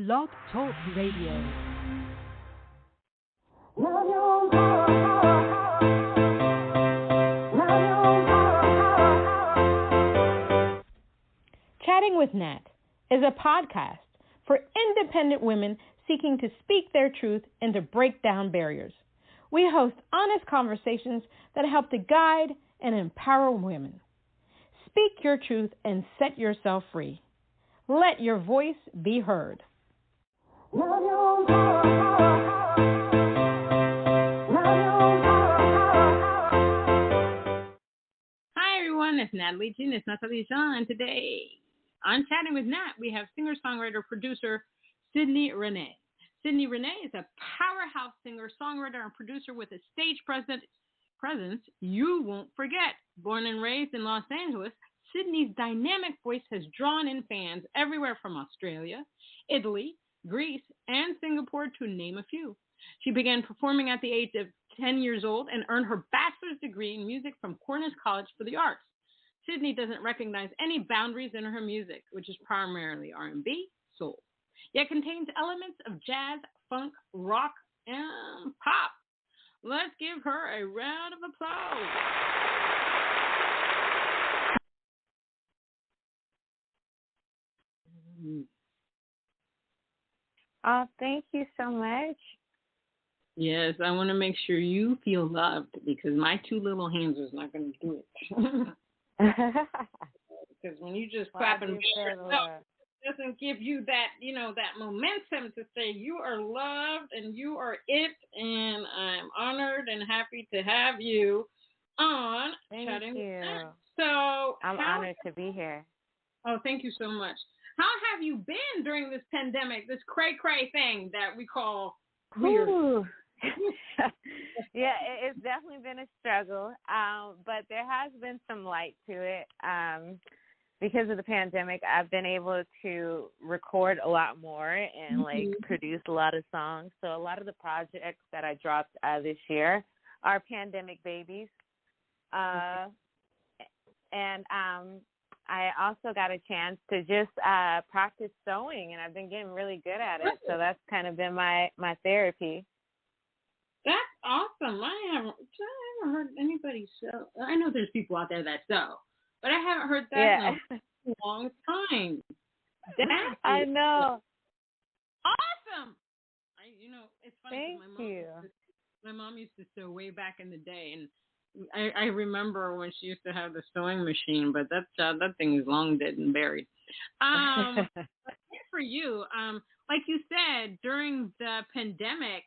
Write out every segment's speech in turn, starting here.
Blog Talk Radio. Chatting with Nat is a podcast for independent women seeking to speak their truth and to break down barriers. We host honest conversations that help to guide and empower women. Speak your truth and set yourself free. Let your voice be heard. Hi everyone, it's Natalie Jean. It's Natalie Jean, and today on Chatting with Nat, we have singer-songwriter, producer Sydney Ranee. Sydney Ranee is a powerhouse singer, songwriter, and producer with a stage presence you won't forget. Born and raised in Los Angeles, Sydney's dynamic voice has drawn in fans everywhere from Australia, Italy, Greece, and Singapore, to name a few. She began performing at the age of 10 years old and earned her bachelor's degree in music from Cornish College for the Arts. Sydney doesn't recognize any boundaries in her music, which is primarily R&B, soul, yet contains elements of jazz, funk, rock, and pop. Let's give her a round of applause. Oh, thank you so much. Yes, I want to make sure you feel loved because my two little hands is not going to do it. Because when you just clap and yourself, it doesn't give you that, that momentum to say you are loved and you are it. And I'm honored and happy to have you on Chatting with Nat. So I'm honored to be here. Oh, thank you so much. How have you been during this pandemic, this cray-cray thing that we call weird? Yeah, it's definitely been a struggle, but there has been some light to it. Because of the pandemic, I've been able to record a lot more and produce a lot of songs. So a lot of the projects that I dropped this year are pandemic babies. And I also got a chance to just practice sewing, and I've been getting really good at it. So that's kind of been my therapy. That's awesome. I haven't heard anybody sew. I know there's people out there that sew, but I haven't heard that in a long time. I know. Awesome. It's funny. Thank My mom used to sew way back in the day, and I remember when she used to have the sewing machine, but that thing is long dead and buried. For you, like you said, during the pandemic,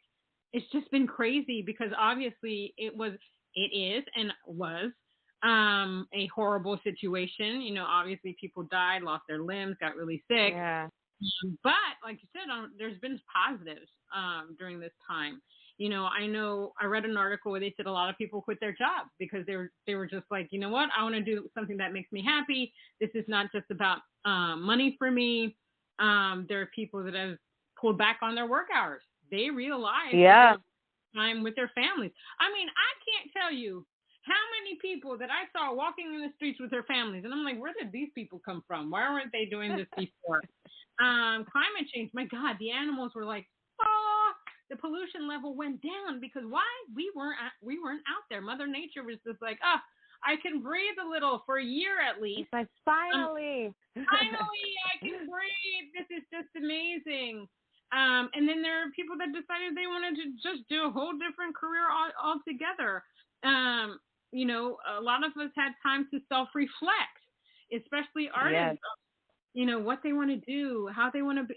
it's just been crazy because obviously it is and was a horrible situation. Obviously people died, lost their limbs, got really sick. Yeah. But like you said, there's been positives during this time. I know I read an article where they said a lot of people quit their jobs because they were just like, you know what, I want to do something that makes me happy. This is not just about money for me. There are people that have pulled back on their work hours. They realize time with their families. I mean, I can't tell you how many people that I saw walking in the streets with their families, and I'm like, where did these people come from? Why weren't they doing this before? Climate change, my God, the animals were like, the pollution level went down because why? We weren't out there. Mother Nature was just like, I can breathe a little for a year at least. It's like, finally. Finally, I can breathe. This is just amazing. And then there are people that decided they wanted to just do a whole different career altogether. A lot of us had time to self-reflect, especially artists. Yes. What they want to do, how they want to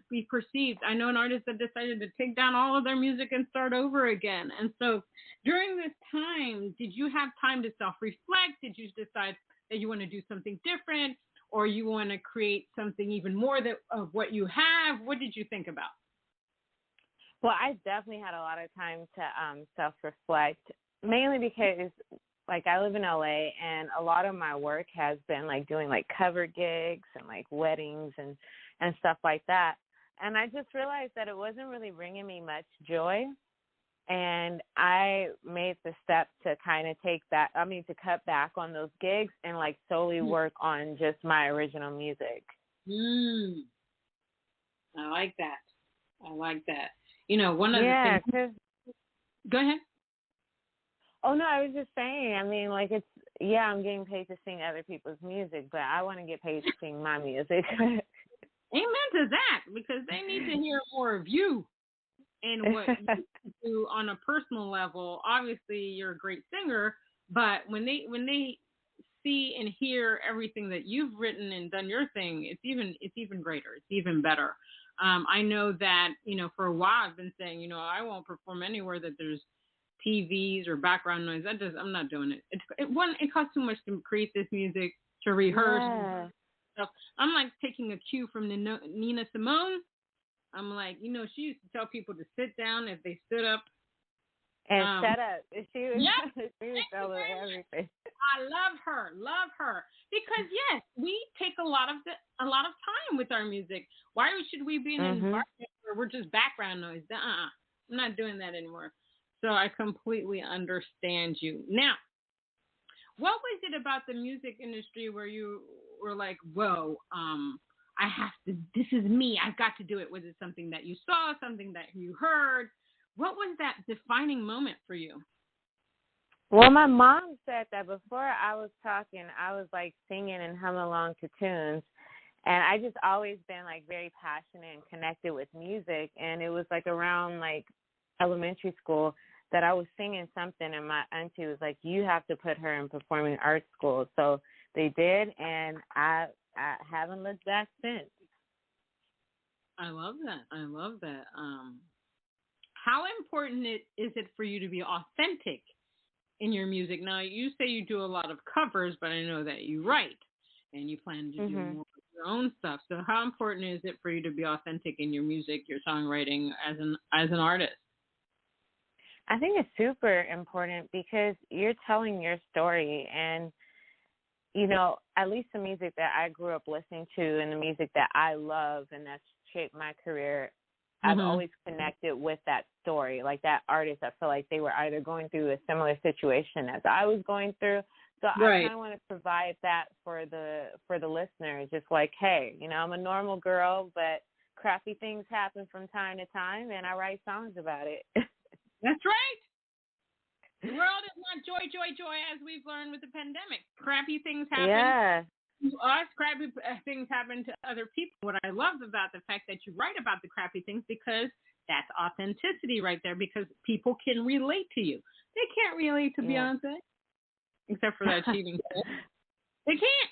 be perceived. I know an artist that decided to take down all of their music and start over again. And so during this time, did you have time to self-reflect? Did you decide that you want to do something different? Or you want to create something even more of what you have? What did you think about? Well, I definitely had a lot of time to self-reflect, mainly because, I live in LA, and a lot of my work has been, doing, cover gigs and, weddings and stuff like that. And I just realized that it wasn't really bringing me much joy. And I made the step to kind of to cut back on those gigs and solely work on just my original music. I like that. I like that. You know, one of the things. Go ahead. Oh, no, I was just saying, I mean, like, I'm getting paid to sing other people's music, but I want to get paid to sing my music. Amen to that, because they need to hear more of you and what you do on a personal level. Obviously, you're a great singer, but when they see and hear everything that you've written and done your thing, it's even greater. It's even better. I know that, you know, for a while I've been saying, you know, I won't perform anywhere that there's TVs or background noise. I'm not doing it. It costs too much to create this music, to rehearse. Yeah. So I'm like taking a cue from Nina Simone. I'm like, you know, she used to tell people to sit down if they stood up. And shut up. She was telling everything. I love her. Because yes, we take a lot of time with our music. Why should we be in an environment where we're just background noise? I'm not doing that anymore. So I completely understand you. Now, what was it about the music industry where you were like, whoa, I have to, this is me, I've got to do it? Was it something that you saw, something that you heard? What was that defining moment for you? Well, my mom said that before I was talking, I was like singing and humming along to tunes. And I just always been like very passionate and connected with music. And it was like around like elementary school that I was singing something, and my auntie was like, you have to put her in performing arts school. So they did, and I haven't looked back since. I love that. How important is it for you to be authentic in your music? Now, you say you do a lot of covers, but I know that you write and you plan to do more of your own stuff. So how important is it for you to be authentic in your music, your songwriting as an artist? I think it's super important because you're telling your story, and, you know, at least the music that I grew up listening to and the music that I love and that's shaped my career, I've always connected with that story, like that artist. I feel like they were either going through a similar situation as I was going through. So I kind of want to provide that for the listeners, just like, hey, you know, I'm a normal girl, but crappy things happen from time to time, and I write songs about it. That's right. The world is not joy, as we've learned with the pandemic. Crappy things happen to us. Crappy things happen to other people. What I love about the fact that you write about the crappy things, because that's authenticity right there, because people can relate to you. They can't relate to Beyonce, except for that cheating. They can't.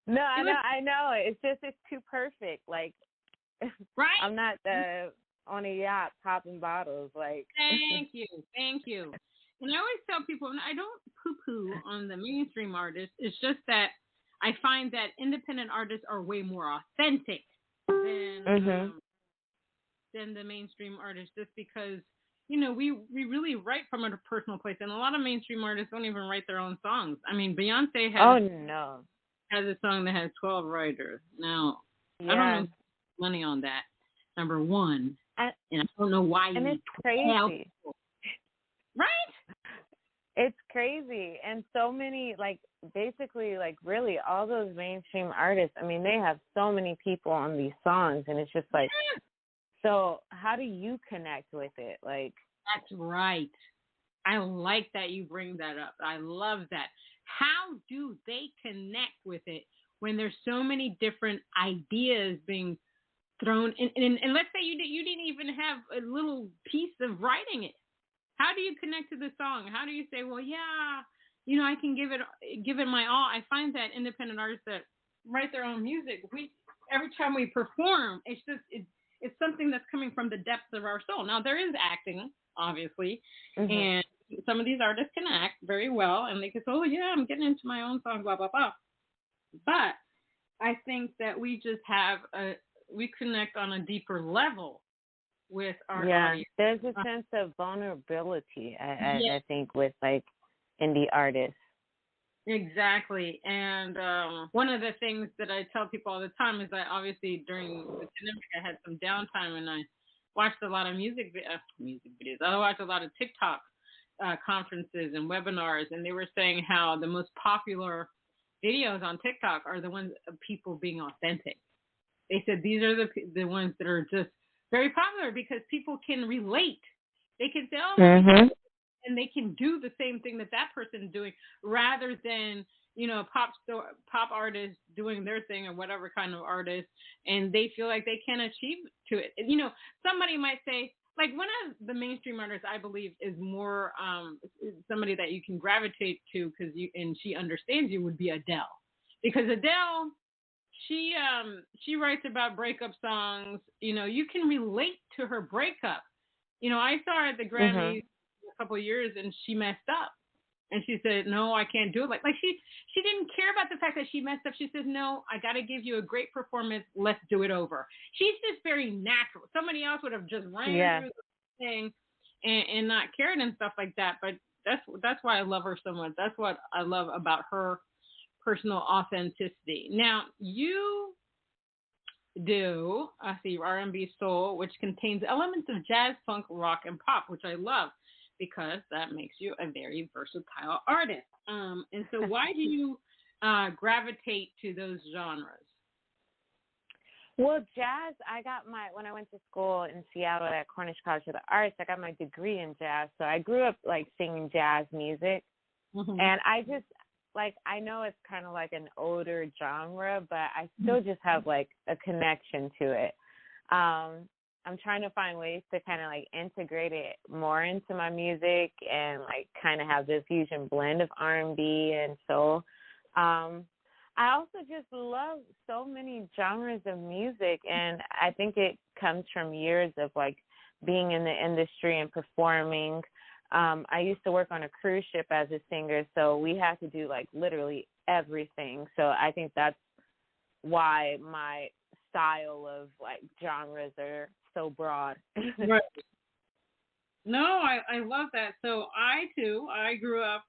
No, I know. It's too perfect. Like, right? I'm not on a yacht popping bottles. Like, thank you. And I always tell people, and I don't poo-poo on the mainstream artists. It's just that I find that independent artists are way more authentic than the mainstream artists, just because, you know, we really write from a personal place, and a lot of mainstream artists don't even write their own songs. I mean, Beyonce has a song that has 12 writers. Now, I don't know money on that. Number one, and I don't know why. And it's crazy, right? It's crazy, and so many, like, basically, like, really, all those mainstream artists. I mean, they have so many people on these songs, and it's just like, so how do you connect with it? Like, that's right. I like that you bring that up. I love that. How do they connect with it when there's so many different ideas being thrown in? And let's say you didn't even have a little piece of writing it. How do you connect to the song? How do you say, well, yeah, you know, I can give it my all? I find that independent artists that write their own music, every time we perform, it's something that's coming from the depths of our soul. Now, there is acting, obviously, and some of these artists can act very well, and they can say, oh, yeah, I'm getting into my own song, blah, blah, blah. But I think that we connect on a deeper level with our audience. There's a sense of vulnerability, I think, with, like, indie artists. Exactly. And one of the things that I tell people all the time is that obviously during the pandemic I had some downtime, and I watched a lot of music videos. I watched a lot of TikTok conferences and webinars, and they were saying how the most popular videos on TikTok are the ones of people being authentic. They said these are the ones that are just very popular because people can relate. They can say, "Oh, let me," Mhm. and they can do the same thing that that person's doing, rather than pop artists doing their thing or whatever kind of artist, and they feel like they can't achieve to it. Somebody might say, like, one of the mainstream artists I believe is more somebody that you can gravitate to because she understands you would be Adele, because Adele, she writes about breakup songs. You can relate to her breakup. I saw her at the Mhm. Grammys a couple of years, and she messed up, and she said, "No, I can't do it." Like she didn't care about the fact that she messed up. She says, "No, I got to give you a great performance. Let's do it over." She's just very natural. Somebody else would have just ran Yeah. through the thing and not cared and stuff like that. But that's why I love her so much. That's what I love about her personal authenticity. Now, you do, I see, R&B soul, which contains elements of jazz, funk, rock, and pop, which I love because that makes you a very versatile artist. And so, why do you gravitate to those genres? Well, jazz, when I went to school in Seattle at Cornish College of the Arts, I got my degree in jazz. So I grew up like singing jazz music. Mm-hmm. And I just, like, I know it's kind of like an older genre, but I still just have like a connection to it. I'm trying to find ways to kind of like integrate it more into my music and like kind of have this fusion blend of R&B and soul. I also just love so many genres of music, and I think it comes from years of like being in the industry and performing. I used to work on a cruise ship as a singer, so we had to do like literally everything. So I think that's why my style of like genres are so broad. Right. No, I love that. So I grew up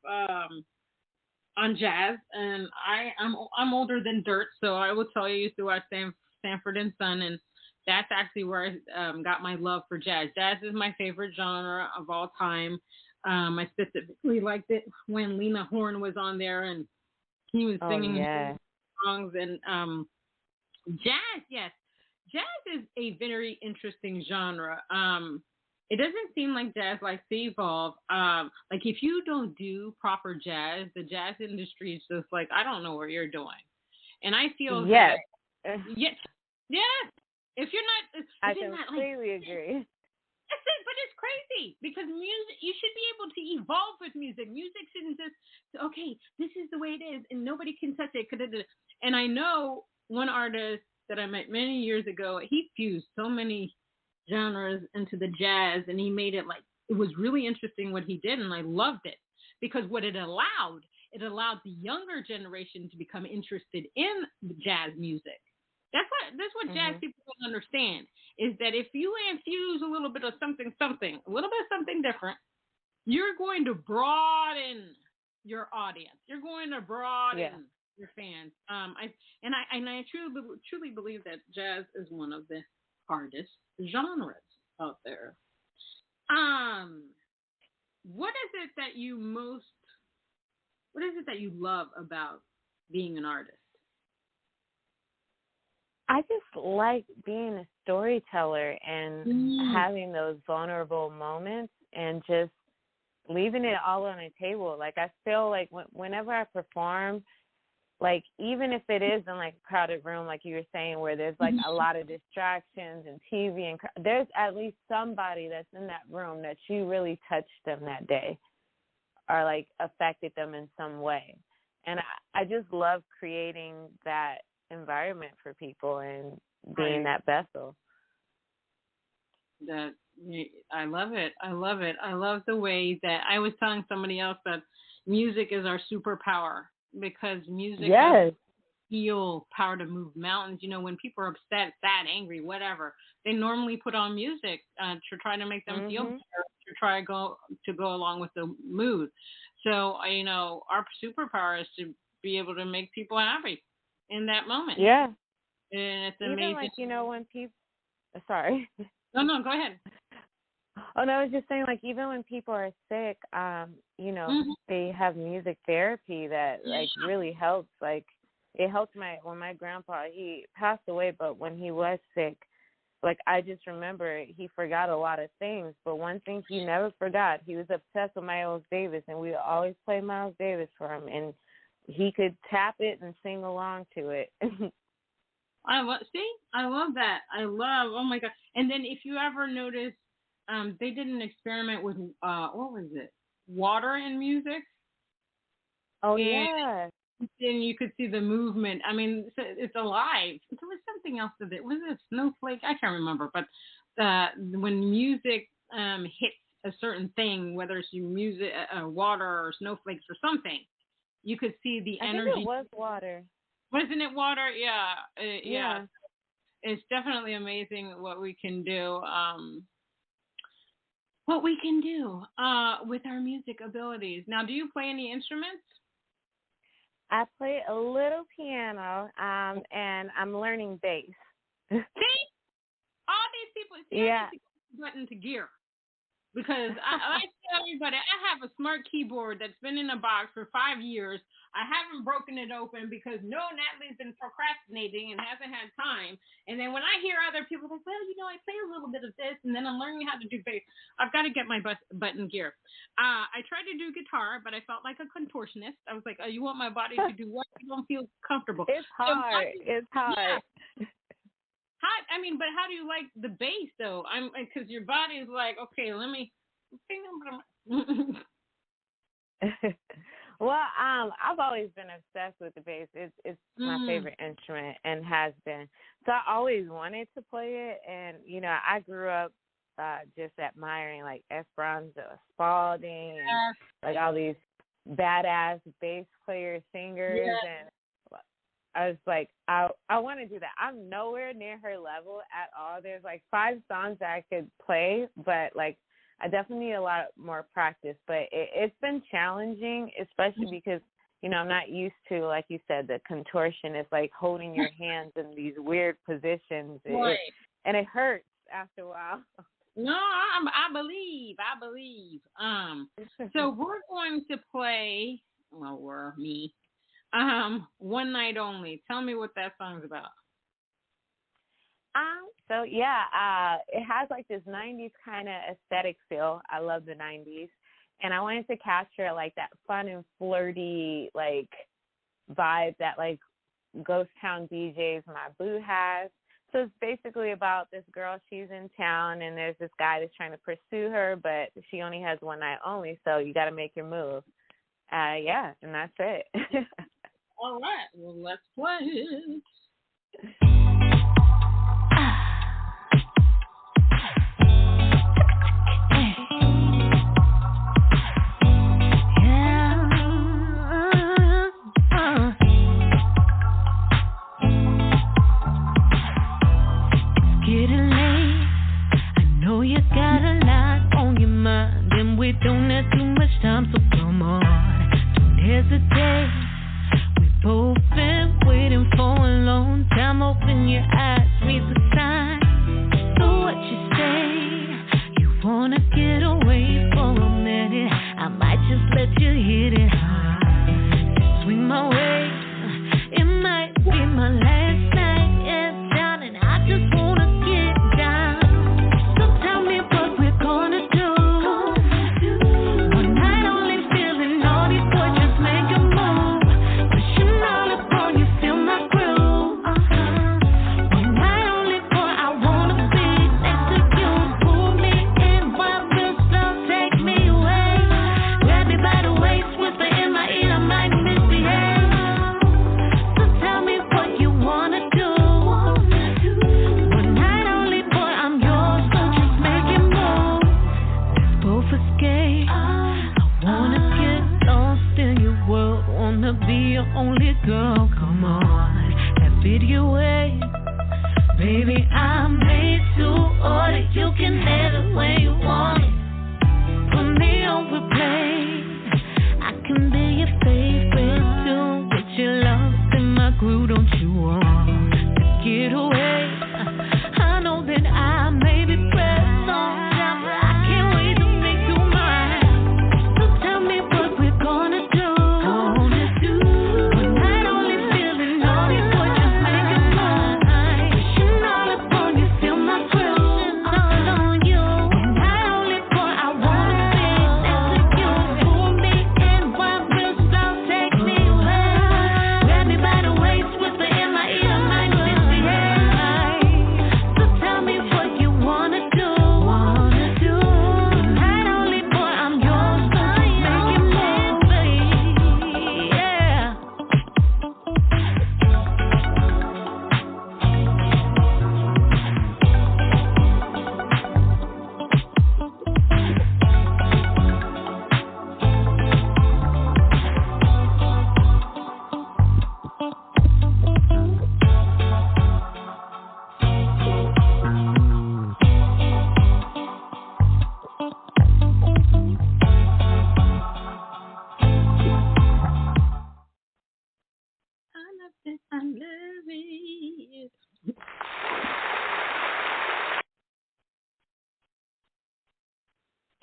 on jazz, and I'm older than dirt, so I will tell you, I used to watch Sanford and Son, and that's actually where I got my love for jazz. Jazz is my favorite genre of all time. I specifically liked it when Lena Horne was on there, and he was singing yeah. songs. And jazz, yes, jazz is a very interesting genre. It doesn't seem like jazz likes to evolve. Like, if you don't do proper jazz, the jazz industry is just like, I don't know what you're doing. And I feel Yes. that, yes, if you're not, I if you're not like, completely agree. that's it, but it's crazy because music, you should be able to evolve with music. Music shouldn't just, okay, this is the way it is and nobody can touch it. And I know one artist that I met many years ago, he fused so many genres into the jazz, and he made it like, it was really interesting what he did, and I loved it because what it allowed the younger generation to become interested in the jazz music. That's what jazz people don't understand, is that if you infuse a little bit of something, a little bit of something different, you're going to broaden your audience. You're going to broaden your fans. I truly believe that jazz is one of the hardest genres out there. What is it that you love about being an artist? I just like being a storyteller and having those vulnerable moments and just leaving it all on the table. Like, I feel like whenever I perform, like, even if it is in like a crowded room, like you were saying, where there's like a lot of distractions and TV, and there's at least somebody that's in that room that you really touched them that day or like affected them in some way. And I just love creating that environment for people and being that vessel. That I love it. I love the way that I was telling somebody else that music is our superpower, because music has feel power to move mountains. When people are upset, sad, angry, whatever, they normally put on music to try to make them feel better, to try to go along with the mood. So our superpower is to be able to make people happy in that moment. Yeah. And it's even amazing. Like, when people, sorry. No, go ahead. Oh, no, I was just saying, like, even when people are sick, they have music therapy that, like, really helps. Like, it helped when my grandpa, he passed away, but when he was sick, like, I just remember he forgot a lot of things, but one thing he never forgot, he was obsessed with Miles Davis, and we would always play Miles Davis for him, and he could tap it and sing along to it. I love that. Oh my God. And then if you ever notice, they did an experiment with, what was it? Water in music. Oh, yeah. Then you could see the movement. I mean, it's alive. There was something else with it. Was it a snowflake? I can't remember. But when music hits a certain thing, whether it's music, water, or snowflakes or something, you could see the energy. I think it was water. Wasn't it water? Yeah. Yeah. It's definitely amazing what we can do. With our music abilities. Now, do you play any instruments? I play a little piano, and I'm learning bass. See? All these people, I need to get button to gear. Because I tell everybody, I have a smart keyboard that's been in a box for 5 years. I haven't broken it open because Natalie's been procrastinating and hasn't had time. And then when I hear other people like, well, I play a little bit of this, and then I'm learning how to do bass. I've got to get my button gear. I tried to do guitar, but I felt like a contortionist. I was like, oh, you want my body to do what? You don't feel comfortable. It's hard. It's hard. Yeah. But how do you like the bass though? Because your body's like, okay, let me. Well, I've always been obsessed with the bass. It's my favorite instrument and has been. So I always wanted to play it, and I grew up just admiring like Esperanza Spalding and like all these badass bass players, singers, and I was like, I want to do that. I'm nowhere near her level at all. There's like 5 songs that I could play, but like I definitely need a lot more practice. But it's been challenging, especially because, I'm not used to, like you said, the contortion. It's like holding your hands in these weird positions. Right. And it hurts after a while. No, I believe. So we're going to play, me. One Night Only. Tell me what that song's about. It has like this 90s kind of aesthetic feel. I love the 90s. And I wanted to capture like that fun and flirty like vibe that like Ghost Town DJs My Boo has. So it's basically about this girl, she's in town, and there's this guy that's trying to pursue her, but she only has one night only, so you got to make your move. And that's it. All right, well, let's play it. Getting late. I know you got a lot on your mind, and we don't have too much time, so come on, don't hesitate. Both been waiting for a long time, hoping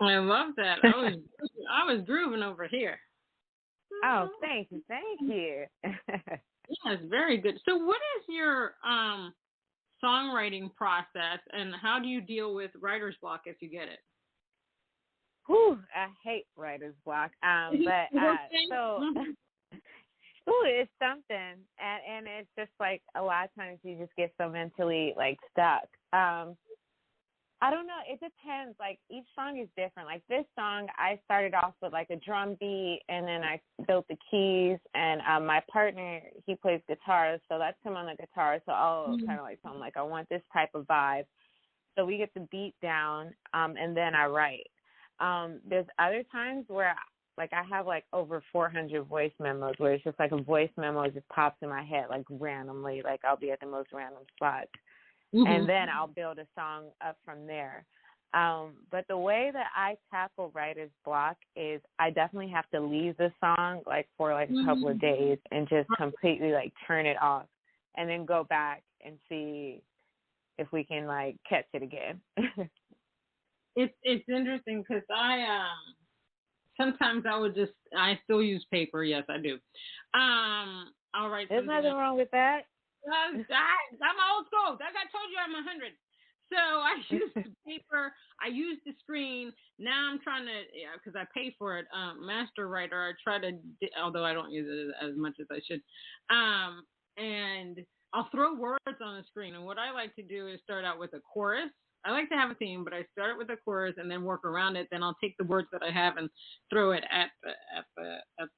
I love that. I was grooving over here. Oh, thank you. Yes, very good. So what is your songwriting process, and how do you deal with writer's block if you get it? Whew, I hate writer's block. But so it's something, and it's just like a lot of times you just get so mentally like stuck. I don't know. It depends. Like each song is different. Like this song, I started off with like a drum beat, and then I built the keys. And my partner, he plays guitar, so that's him on the guitar. So I'll kind of like tell him like I want this type of vibe. So we get the beat down, and then I write. There's other times where like I have like over 400 voice memos where it's just like a voice memo just pops in my head like randomly. Like I'll be at the most random spots. And then I'll build a song up from there. But the way that I tackle writer's block is I definitely have to leave the song like for like a couple of days and just completely like turn it off and then go back and see if we can like catch it again. It's interesting because sometimes I still use paper. Yes, I do. I'll write. There's nothing wrong with that. I'm old school. As I told you, I'm 100. So I use the paper. I use the screen. Now I'm trying to, because I pay for it, Master Writer. I try to, although I don't use it as much as I should. And I'll throw words on the screen. And what I like to do is start out with a chorus. I like to have a theme, but I start it with a chorus and then work around it. Then I'll take the words that I have and throw it at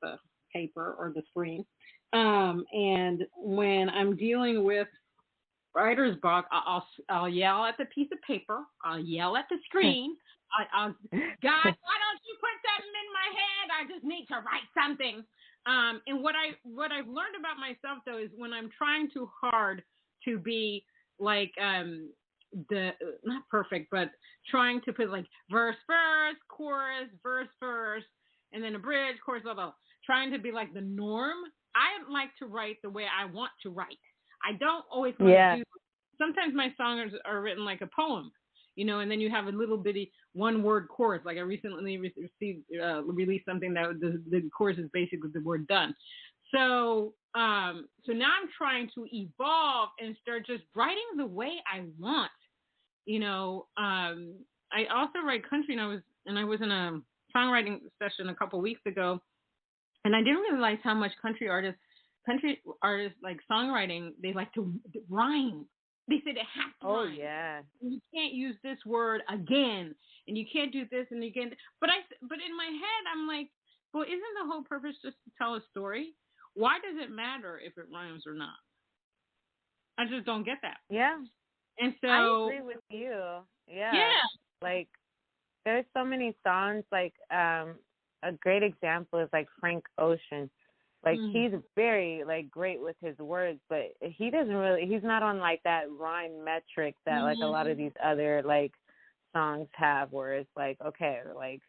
the paper or the screen. And when I'm dealing with writer's block, I'll yell at the piece of paper. I'll yell at the screen. I'll God, why don't you put something in my head? I just need to write something. And what I've learned about myself though is when I'm trying too hard to be like not perfect, but trying to put like verse, chorus, verse, and then a bridge, chorus, blah, blah. Trying to be like the norm. I like to write the way I want to write. I don't always want to do. Sometimes my songs are written like a poem, and then you have a little bitty one-word chorus. Like I recently released something that the chorus is basically the word done. So now I'm trying to evolve and start just writing the way I want. I also write country, and I was in a songwriting session a couple weeks ago. And I didn't realize how much country artists like songwriting, they like to rhyme. They said it has to rhyme. Yeah. And you can't use this word again, and you can't do this and again. But in my head, I'm like, well, isn't the whole purpose just to tell a story? Why does it matter if it rhymes or not? I just don't get that. Yeah. And so I agree with you. Yeah. Yeah. Like there's so many songs like a great example is like Frank Ocean. Like he's very like great with his words, but he's not on like that rhyme metric that like a lot of these other like songs have, where it's like, okay, like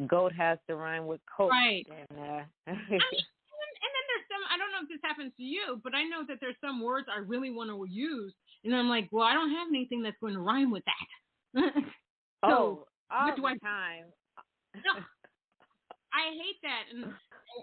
goat has to rhyme with coat. Right. And then there's some, I don't know if this happens to you, but I know that there's some words I really want to use, and I'm like, well, I don't have anything that's going to rhyme with that. So all the time. No. I hate that. And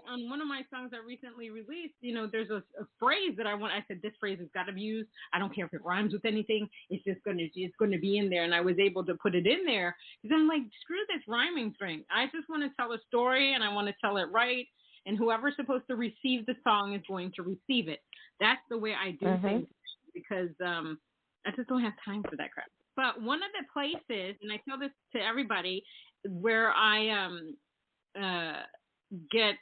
on one of my songs I recently released, there's a phrase that I said, this phrase has got to be used. I don't care if it rhymes with anything. It's going to be in there. And I was able to put it in there because I'm like, screw this rhyming thing. I just want to tell a story, and I want to tell it right. And whoever's supposed to receive the song is going to receive it. That's the way I do things, because I just don't have time for that crap. But one of the places, and I tell this to everybody, where I get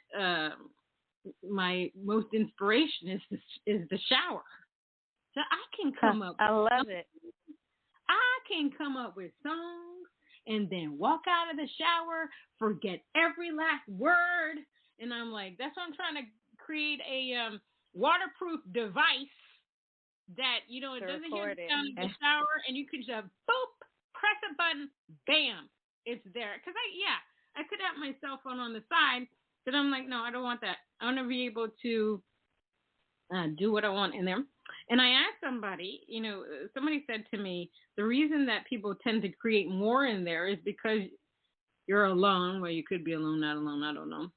my most inspiration is the shower. So I can come up. I love it. I can come up with songs and then walk out of the shower, forget every last word, and I'm like, that's why I'm trying to create a waterproof device that it doesn't hear the sound of the shower, and you can just boop, press a button, bam, it's there. Because I could have my cell phone on the side, but I'm like, no, I don't want that. I want to be able to do what I want in there. And I asked somebody, somebody said to me, the reason that people tend to create more in there is because you're alone. Well, you could be alone, not alone. I don't know.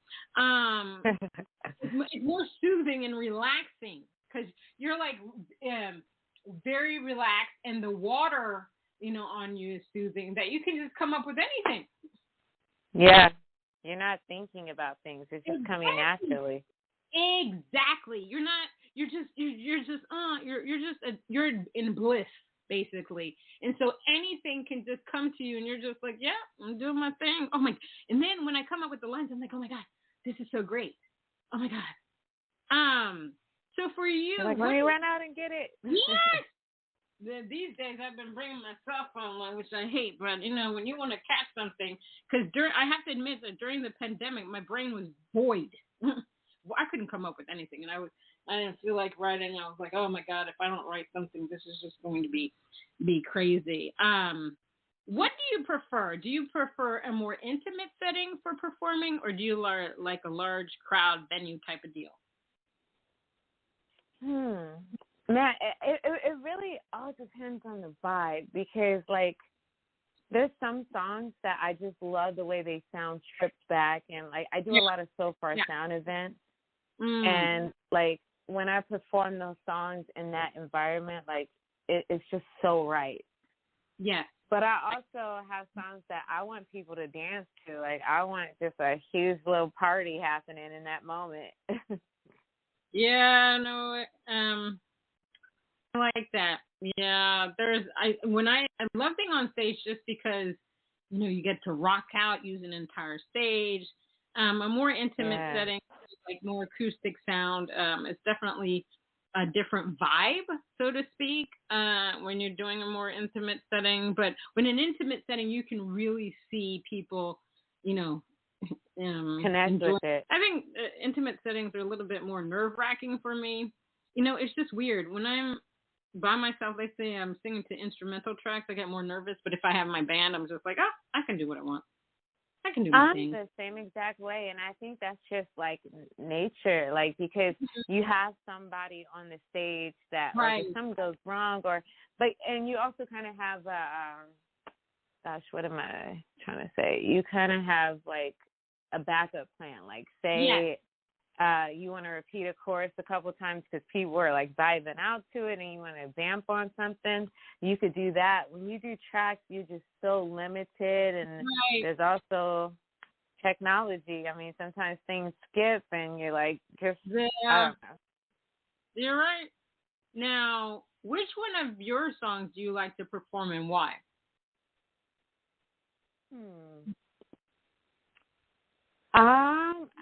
It's more soothing and relaxing because you're like very relaxed, and the water, on you is soothing. That you can just come up with anything. Yeah, you're not thinking about things; it's just coming naturally. Exactly. You're in bliss, basically. And so anything can just come to you, and you're just like, yeah, I'm doing my thing. Oh my! And then when I come up with the lines, I'm like, oh my God, this is so great. Oh my God. So for you, like, let me run out and get it. Yes. These days I've been bringing my cell phone along, which I hate, but when you want to catch something, because I have to admit that during the pandemic, my brain was void. Well, I couldn't come up with anything, and I didn't feel like writing. I was like, oh my God, if I don't write something, this is just going to be crazy. What do you prefer? Do you prefer a more intimate setting for performing, or do you like a large crowd venue type of deal? Man, it really all depends on the vibe, because like there's some songs that I just love the way they sound stripped back, and like I do a lot of so far sound events, and like when I perform those songs in that environment, like it's just so right. Yeah. But I also have songs that I want people to dance to. Like I want just a huge little party happening in that moment. Yeah, no, I like that. Yeah, I love being on stage just because, you get to rock out, use an entire stage. A more intimate setting, like more acoustic sound, it's definitely a different vibe, so to speak, when you're doing a more intimate setting. But when an intimate setting, you can really see people, connect with it. I think intimate settings are a little bit more nerve-wracking for me. It's just weird. When I'm by myself, they say I'm singing to instrumental tracks, I get more nervous. But if I have my band, I'm just like, I can do what I want. I can do my thing. I'm the same exact way, and I think that's just like nature, like because you have somebody on the stage that like, if something goes wrong, and you also kind of have what am I trying to say? You kind of have like a backup plan, like say you want to repeat a chorus a couple times because people are like vibing out to it, and you want to vamp on something, you could do that. When you do tracks, you're just so limited, and there's also technology. I mean, sometimes things skip, and you're like, I don't know. You're right. Now, which one of your songs do you like to perform, and why?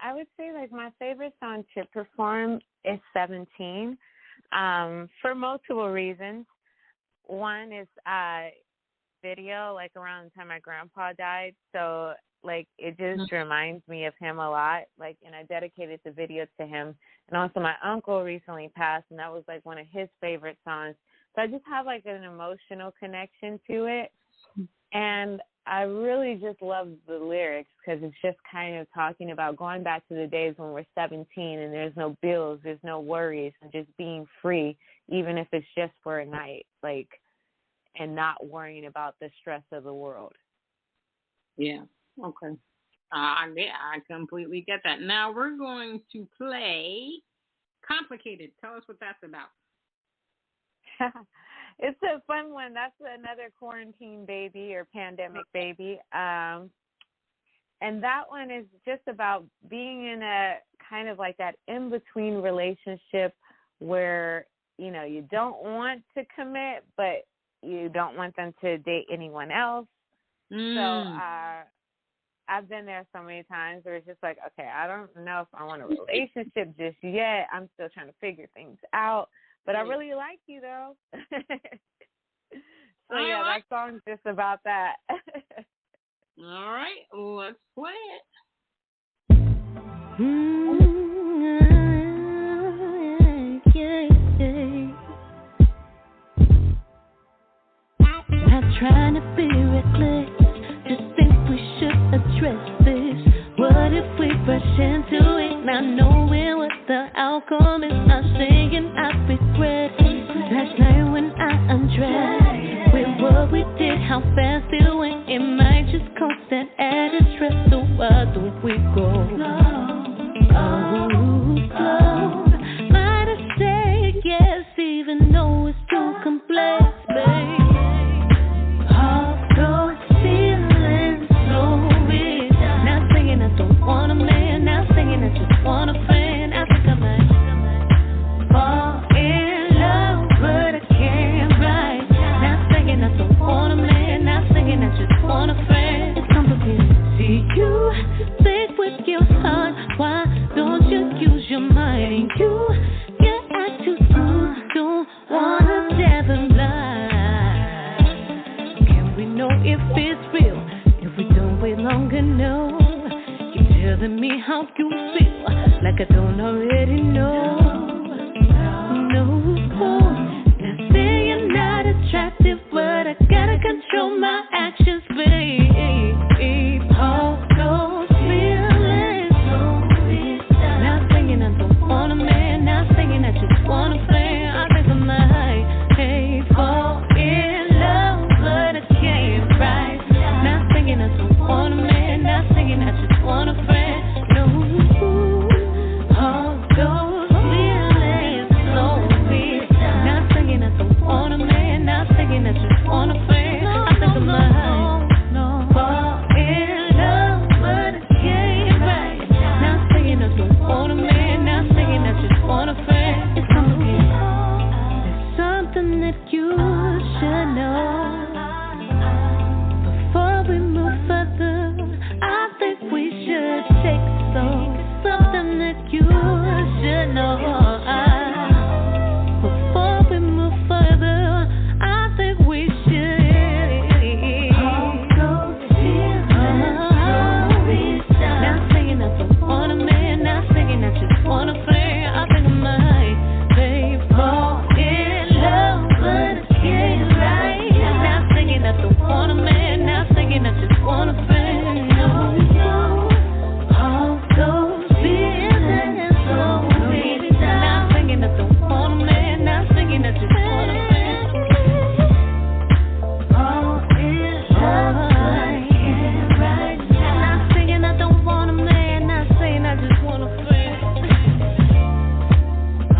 I would say like my favorite song to perform is 17, for multiple reasons. One is video, like around the time my grandpa died, so like it just reminds me of him a lot, like, and I dedicated the video to him. And also my uncle recently passed, and that was like one of his favorite songs, so I just have like an emotional connection to it. And I really just love the lyrics because it's just kind of talking about going back to the days when we're 17 and there's no bills, there's no worries, and just being free, even if it's just for a night, like, and not worrying about the stress of the world. Yeah. Okay. I completely get that. Now we're going to play Complicated. Tell us what that's about. It's a fun one. That's another quarantine baby or pandemic baby. And that one is just about being in a kind of like that in-between relationship where, you don't want to commit, but you don't want them to date anyone else. So I've been there so many times where it's just like, okay, I don't know if I want a relationship just yet. I'm still trying to figure things out. But I really like you, though. So, yeah, that song's just about that. All right, let's play it. Not trying to be reckless, just think we should address this. What if we rush into it, not knowing what the outcome is? Not saying I regret it. Last night when I undressed, with what we did, how fast it went, it might just cause that added stress. we go. Oh, slow. Might have said yes, even though it's too complex, babe. All those feelings slowly. Not saying I don't want a man, not saying I just want a friend. I think I might fall in love, but I can't write. Not saying I don't want a man, not saying I just want a friend. It's complicated. See, you think with your heart, why don't you use your mind? You act too smooth, don't wanna never lie. Can we know if it's real? If we don't wait long enough, keep telling me how you feel, like I don't already know. No, not saying you're not attractive, but I gotta control my actions, babe. All those feelings, not saying I don't want a man, not saying I just want a friend. I think I might fall in love, but I can't write. Not saying I don't want a man, not saying I just want a friend. No, all those feelings slowly. Not saying I don't want a man, not saying I just want a friend. I think I might fall in love, but I can't write. Not saying I don't want a man, not saying I just want a friend. It's complicated. There's something that you should know. Before we move further, I think we should take it slow. Something that you should know. Before we move further, I think we should. Not saying I don't want a man, not saying I just want a friend. I think I might, babe, fall in love, but I can't write. Not saying I don't want a man, not saying I just want a friend. No, all those feelings slowly. Not saying I don't want a man, not saying I just want a friend. Fall in love, but I can't write. Not saying I don't want a man, not saying I just want a friend.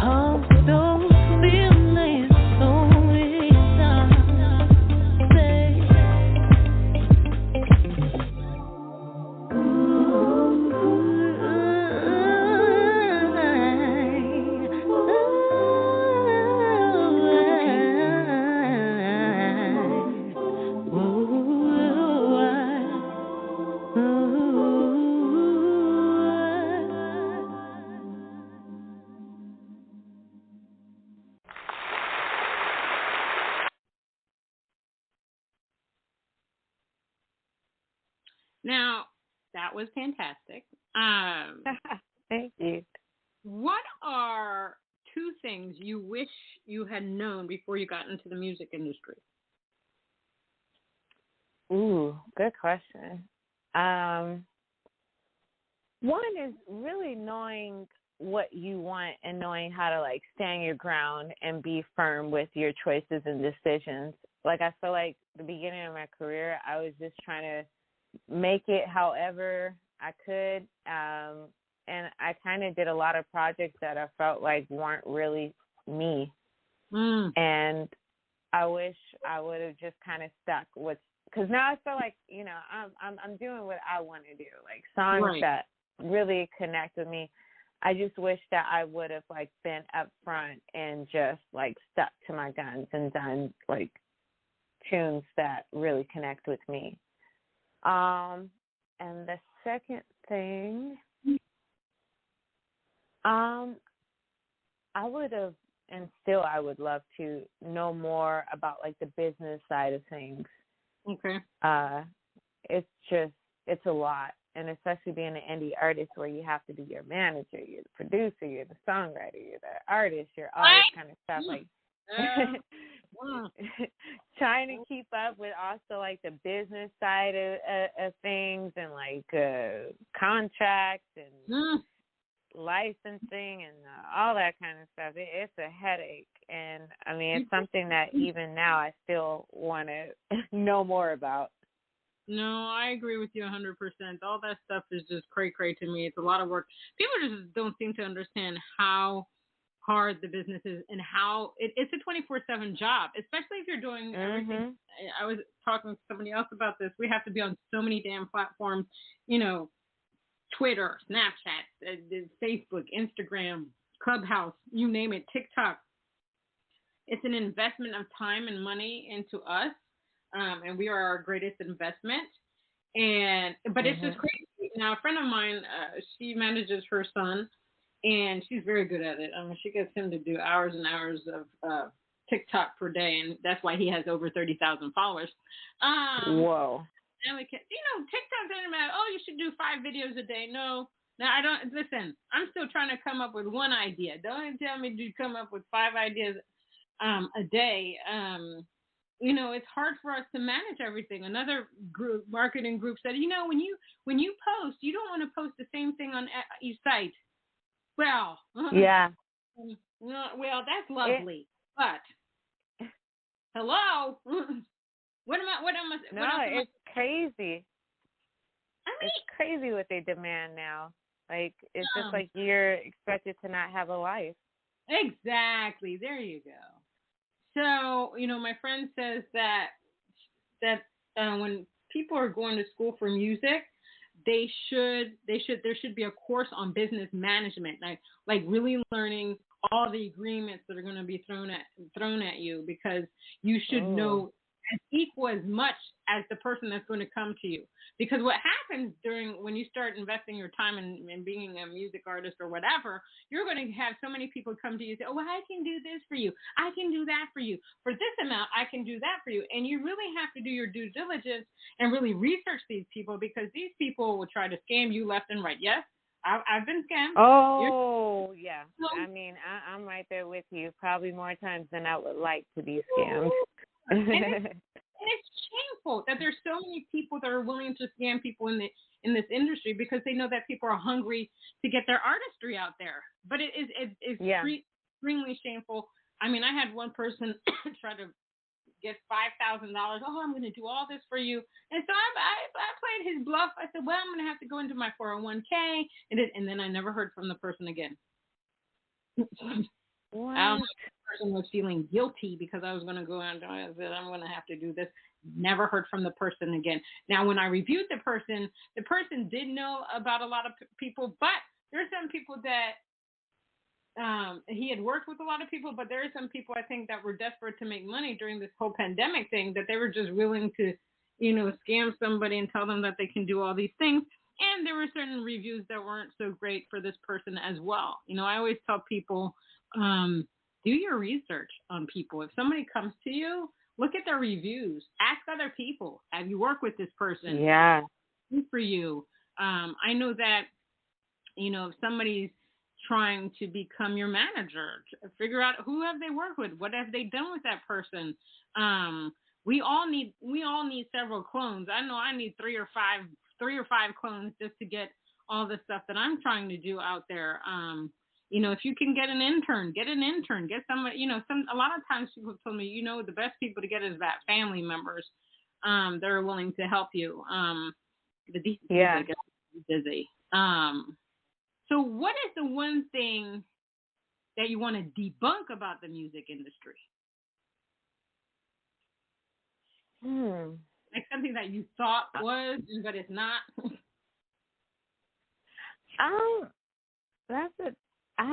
All those feelings slowly Now, that was fantastic. Thank you. What are two things you wish you had known before you got into the music industry? Ooh, good question. One is really knowing what you want and knowing how to like stand your ground and be firm with your choices and decisions. Like I feel like the beginning of my career, I was just trying to make it however I could. And I kind of did a lot of projects that I felt like weren't really me. And I wish I would have just kind of stuck with, because now I feel like, you know, I'm doing what I want to do, like songs that really connect with me. I just wish that I would have like been upfront and just like stuck to my guns and done like tunes that really connect with me. And the second thing, I would have, and still I would love to know more about like the business side of things. Okay. It's a lot. And especially being an indie artist where you have to be your manager, you're the producer, you're the songwriter, you're the artist, you're all this kind of stuff. Like trying to keep up with also like the business side of things and like contracts and licensing and all that kind of stuff. It's a headache. And I mean, it's something that even now I still want to know more about. No, I agree with you 100%. All that stuff is just cray cray to me. It's a lot of work. People just don't seem to understand how hard the business is and how it's a 24/7 job, especially if you're doing everything. I was talking to somebody else about this. We have to be on so many damn platforms, Twitter, Snapchat, Facebook, Instagram, Clubhouse, you name it, TikTok. It's an investment of time and money into us, and we are our greatest investment. But it's just crazy. Now, a friend of mine, she manages her son, and she's very good at it. I mean, she gets him to do hours and hours of TikTok per day, and that's why he has over 30,000 followers. Whoa. And TikTok doesn't about, you should do 5 videos a day. No, I don't. Listen, I'm still trying to come up with one idea. Don't tell me to come up with 5 ideas a day. It's hard for us to manage everything. Another marketing group said, when you post, you don't want to post the same thing on each site. Well, yeah. Well, that's lovely, but hello. It's crazy. It's crazy what they demand now. Like, it's just like you're expected to not have a life. Exactly. There you go. So, my friend says that when people are going to school for music, there should be a course on business management, like really learning all the agreements that are going to be thrown at you, because you should know as much as the person that's going to come to you. Because what happens when you start investing your time in being a music artist or whatever, you're going to have so many people come to you and say, I can do this for you. I can do that for you. For this amount, I can do that for you. And you really have to do your due diligence and really research these people, because these people will try to scam you left and right. Yes, I've been scammed. Oh, yeah. I mean, I'm right there with you, probably more times than I would like to be scammed. And it's shameful that there's so many people that are willing to scam people in this industry, because they know that people are hungry to get their artistry out there. But it's extremely shameful. I mean, I had one person try to get $5,000. I'm going to do all this for you. And so I played his bluff. I said, I'm going to have to go into my 401k. And then I never heard from the person again. What? The person was feeling guilty because I was going to go out and I said, I'm going to have to do this. Never heard from the person again. Now, when I reviewed the person did know about a lot of people, but there are some people that he had worked with a lot of people, but there are some people, I think, that were desperate to make money during this whole pandemic thing, that they were just willing to, scam somebody and tell them that they can do all these things. And there were certain reviews that weren't so great for this person as well. I always tell people, do your research on people. If somebody comes to you, look at their reviews. Ask other people, have you worked with this person? Yeah. Good for you. I know that, if somebody's trying to become your manager, figure out who have they worked with, what have they done with that person. We all need several clones. I know I need three or five clones just to get all the stuff that I'm trying to do out there. If you can get get somebody, a lot of times people tell me, the best people to get is that family members, that are willing to help you. The decent people, I guess, are busy. So what is the one thing that you want to debunk about the music industry? Like something that you thought was, but it's not. I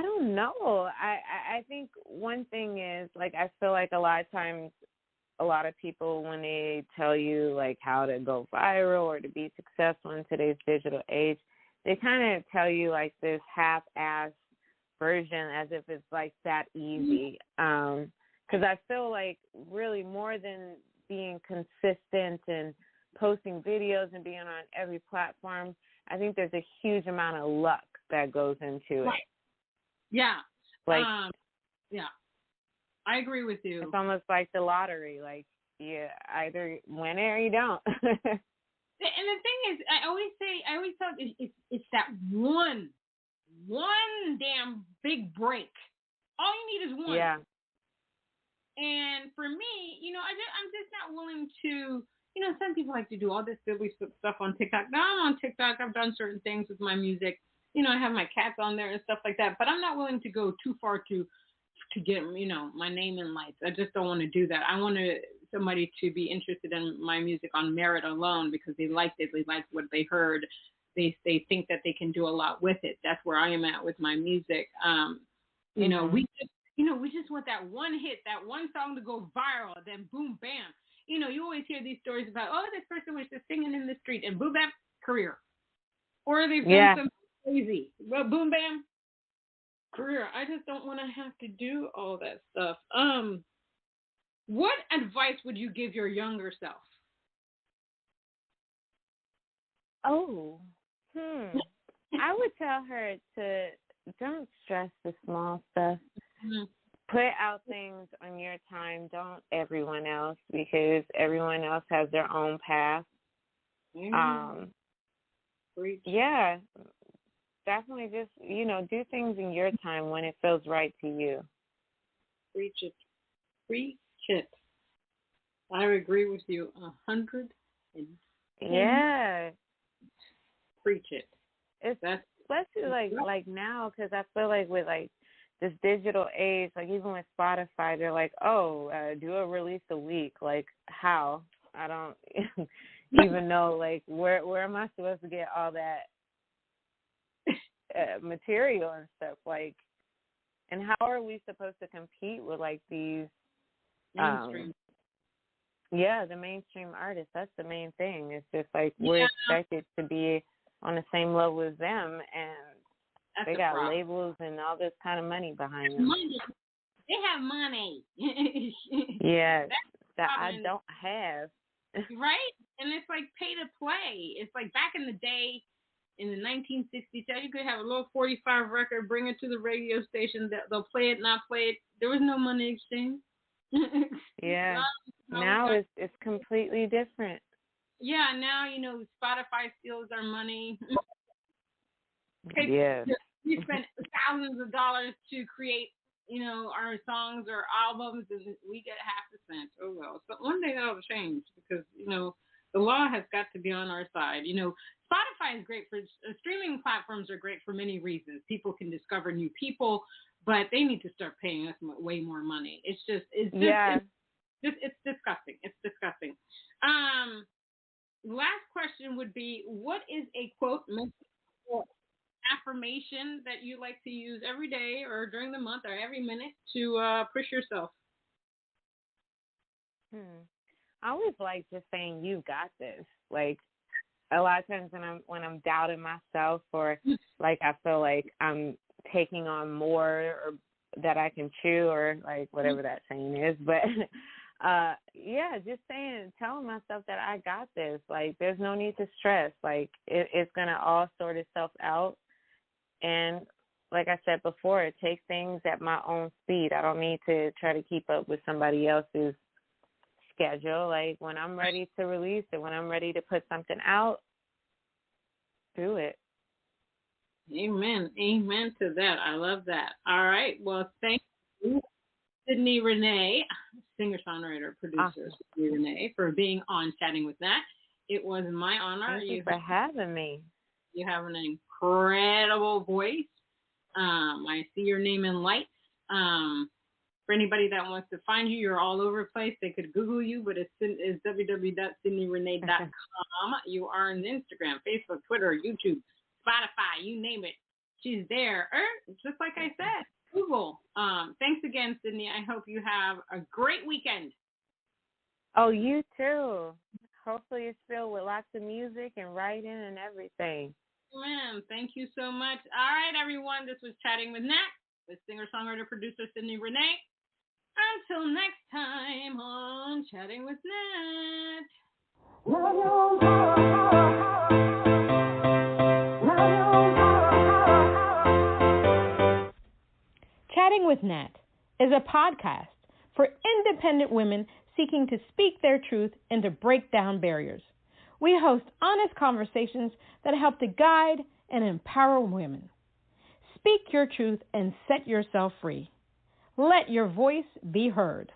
don't know. I think one thing is, like, I feel like a lot of times, a lot of people, when they tell you, like, how to go viral or to be successful in today's digital age, they kind of tell you, like, this half-ass version as if it's, like, that easy. Because I feel like really more than being consistent and posting videos and being on every platform, I think there's a huge amount of luck that goes into it. Yeah. Like, yeah. I agree with you. It's almost like the lottery. Like, you either win it or you don't. And the thing is, I always tell it's that one damn big break. All you need is one. Yeah. And for me, I'm just not willing to, some people like to do all this silly stuff on TikTok. Now I'm on TikTok. I've done certain things with my music. I have my cats on there and stuff like that. But I'm not willing to go too far to get, my name in lights. I just don't want to do that. I want somebody to be interested in my music on merit alone because they liked it. They liked what they heard. They think that they can do a lot with it. That's where I am at with my music. We just want that one hit, that one song to go viral, then boom, bam. You always hear these stories about, this person was just singing in the street and boom, bam, career. Or they've done something crazy. Well, boom, bam, career. I just don't want to have to do all that stuff. What advice would you give your younger self? I would tell her to don't stress the small stuff. Mm-hmm. Put out things on your time. Don't everyone else, because everyone else has their own path. Mm-hmm. Yeah, definitely just, do things in your time when it feels right to you. Preach it. Preach it. I agree with you 100%. Yeah. Preach it. Especially like now, because I feel like with like this digital age, like even with Spotify, they're like, do a release a week. Like how? I don't even know. Like where am I supposed to get all that material and stuff? Like, and how are we supposed to compete with like these mainstream? The mainstream artists. That's the main thing. It's just like we're expected to be on the same level as them, and they got labels and all this kind of money behind them. They have money. Yes, that I don't have. Right? And it's like pay to play. It's like back in the day, in the 1960s, you could have a little 45 record, bring it to the radio station. They'll play it, not play it. There was no money exchange. Yeah. Now it's completely different. Yeah, now, Spotify steals our money. Yes. We spend thousands of dollars to create, our songs or albums, and we get half a cent. Oh, well. So one day that'll change because, the law has got to be on our side. Spotify is great for streaming platforms are great for many reasons. People can discover new people, but they need to start paying us way more money. It's disgusting. It's disgusting. Last question would be, what is a quote or affirmation that you like to use every day or during the month or every minute to push yourself? I always like just saying, "You got this." Like a lot of times when I'm doubting myself, or like I feel like I'm taking on more or that I can chew, or like whatever that saying is, but. Just telling myself that I got this. Like, there's no need to stress. Like, it's going to all sort itself out. And like I said before, take things at my own speed. I don't need to try to keep up with somebody else's schedule. Like, when I'm ready to release it, when I'm ready to put something out, do it. Amen. Amen to that. I love that. All right. Well, thank you, Sydney Ranee, singer-songwriter, producer, Sydney Ranee, for being on Chatting with Nat. It was my honor. Thank you for having me. You have an incredible voice. I see your name in lights. For anybody that wants to find you, you're all over the place. They could Google you, but it's www.sydneyrenee.com. You are on Instagram, Facebook, Twitter, YouTube, Spotify, you name it. She's there. Just like I said. Google. Thanks again, Sydney. I hope you have a great weekend. Oh, you too. Hopefully it's filled with lots of music and writing and everything. Man, thank you so much. All right, everyone. This was Chatting with Nat, with singer-songwriter, producer Sydney Ranee. Until next time on Chatting with Nat. Chatting with Nat is a podcast for independent women seeking to speak their truth and to break down barriers. We host honest conversations that help to guide and empower women. Speak your truth and set yourself free. Let your voice be heard.